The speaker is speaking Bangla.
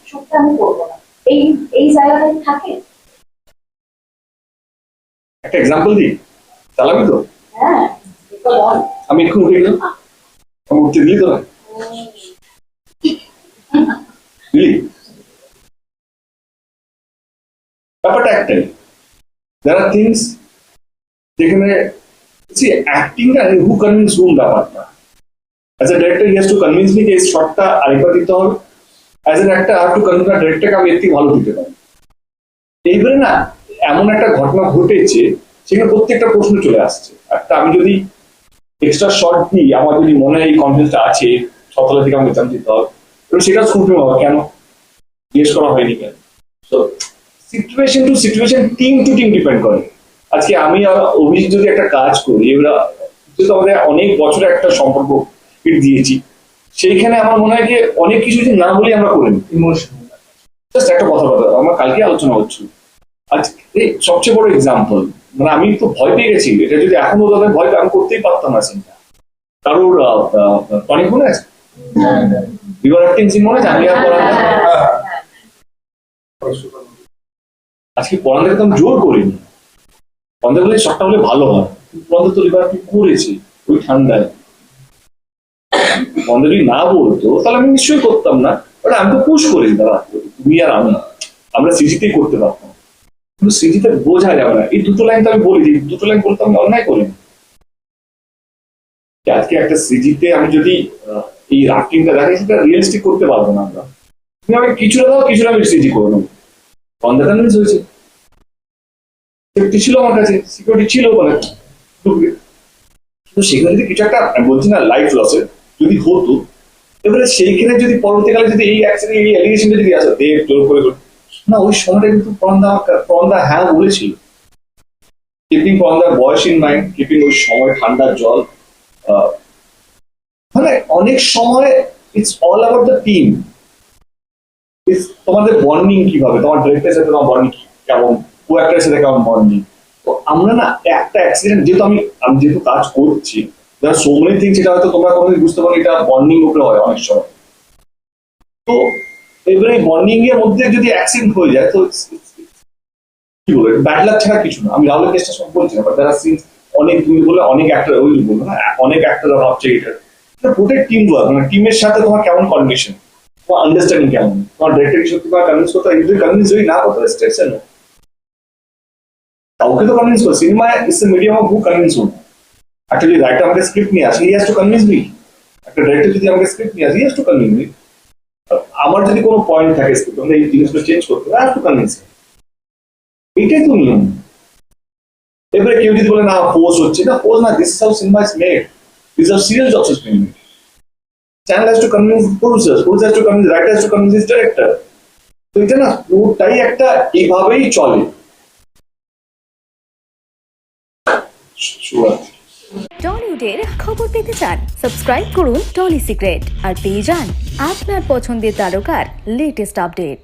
শুটটা আমি করবো না, এই এই জায়গাটা থাকে। একটা এক্সাম্পল দিই, চালাবি তো? হ্যাঁ, আমি একটু উঠে গেলাম, আমি উঠতে দিলি তো না দিলি? ব্যাপারটা একটাই, there are things যেখানে অ্যাক্টিংটা হু কনভিন্স রুম ব্যাপারটা। As a director he has to convince me যে এই শটটা আরেকবার দিতে হবে। As an actor I have to convince the ডিরেক্টরকে আমি এর থেকে ভালো দিতে পারি। এইবারে না এমন একটা ঘটনা ঘটেছে সেখানে প্রত্যেকটা প্রশ্ন চলে আসছে। একটা আমি যদি এক্সট্রা শর্ট দিই, আমার যদি মনে হয় এই কনফিডেন্সটা আছে, সততা থেকে আমি এক্সাম দিতে হবে, এবং সেটা স্ক্রুটিনি হবে কেন, জিজ্ঞেস করা হয়নি কেন। তো situation to situation, team to team depend করে। আজকে আমি আর অভিজিৎ যদি একটা কাজ করি, এগুলা যেহেতু আমাদের অনেক বছরের একটা সম্পর্ক দিয়েছি, সেইখানে আমার মনে হয় যে অনেক কিছু যদি না বলি আমরা করে নিই ইমোশনাল। জাস্ট একটা কথা বলা, আমরা কালকে আলোচনা হচ্ছে, আজকে সবচেয়ে বড় এক্সাম্পল, মানে আমি তো ভয় পেয়ে গেছি, এটা যদি এখন ওদের ভয় আমি করতেই পারতাম না সিনটা। কারোর অনেক মনে আছে রিভার অ্যাক্টিং সিন মনে আছে? আমি আর পরান্দা আজকে পরান্দাকে তো আমি জোর করিনি, পরান্দা বলে শটটা হলে ভালো হয়, পরান্দা তো রিভার অ্যাক্টিং করেছে ওই ঠান্ডায়। পরান্দা যদি না বলতো তাহলে আমি নিশ্চয়ই করতাম না, বাট আমি তো পুশ করি দাদা, তুমি আর আমি, আমরা সিজিতেই করতে পারতাম, কিন্তু সিজিতে বোঝা যাবে না। এই দুটো লাইন তো আমি বলি, দুটো লাইন বলতে আমি অন্যায় করি। আজকে একটা সিজিতে আমি যদি এই রাফটিংটা দেখি, সেটা রিয়েলিস্টিক করতে পারবো না আমরা। তুমি আমাকে কিছুটা দাও, কিছুটা আমি সিজি করে নেবো। কনফিডেন্স হয়েছে, সেফটি ছিল আমার কাছে, সিকিউরিটি ছিল বলে, কিন্তু সেখানে যদি কিছু একটা, আমি বলছি না লাইফ লসের যদি হতো, এবারে সেইখানে যদি পরবর্তীকালে যদি এই অ্যাক্সিডেন্ট এই অ্যালিগেশন যদি আসে দেব জোর করে না, ওই সময়টা কিন্তু পরন্দা হ্যাঁ বলেছিল। কিপিং পরন্দার বয়স ইন মাইন্ড, কিপিং ওই সময় ঠান্ডার জল, মানে অনেক সময় it's all about the team. তোমাদের বন্ডিং কিভাবে, তোমার ডিরেক্টরের সাথে তোমার বন্ডিং কেমন, কো অ্যাক্টরের সাথে কেমন বন্ডিং। তো আমরা না একটা অ্যাক্সিডেন্ট, যেহেতু আমি যেহেতু কাজ করছি, যারা সো মেনি থিংস, সেটা হয়তো তোমরা কোনোদিন বুঝতে পারো, এটা বন্ডিং উপরে হয় অনেক সময়। তো এবারে বন্ডিং এর মধ্যে যদি অ্যাক্সিডেন্ট হয়ে যায়, তো কি বলবো, ব্যাড লাক ছাড়া কিছু না। আমি রাহুলের কেসটা সব বলছি না, বাট যারা সিনস অনেক, তুমি বলে অনেক অ্যাক্টর, ওই বলবো না অনেক অ্যাক্টররা ভাবছে এটা প্রোটেক্ট টিম ওয়ার্ক, মানে টিমের সাথে তোমার কেমন কন্ডিশন, তোমার আন্ডারস্ট্যান্ডিং কেমন, তোমার ডিরেক্টর সত্যি তোমার কনভিন্স করতে হয়, যদি কনভিন্স হই না করতে হয় স্টেপস এর কাউকে তো কনভিন্স করো। Cinema it's a medium of who convince who. একটা যদি রাইটার আমাকে স্ক্রিপ্ট নিয়ে আসে, he has to convince me. একটা ডিরেক্টর যদি আমাকে স্ক্রিপ্ট নিয়ে আসে, he has to convince me. আমার যদি কোনো পয়েন্ট থাকে স্ক্রিপ্ট, আমরা এই জিনিসগুলো চেঞ্জ করতে হবে, আই হ্যাভ টু কনভিন্স। এটাই তো নিয়ম। এবারে কেউ যদি বলে না ফোর্স হচ্ছে, না ফোর্স না, this is how cinema is made, this is how serial jobs is being made. Channel has to convince producers, producers has to convince, writer has to convince his director. তো এটা না পুরোটাই একটা এইভাবেই চলে। টলিউডের খবর পেতে চান, সাবস্ক্রাইব করুন টলি সিক্রেট আর পেয়ে যান আপনার পছন্দের তারকার লেটেস্ট আপডেট।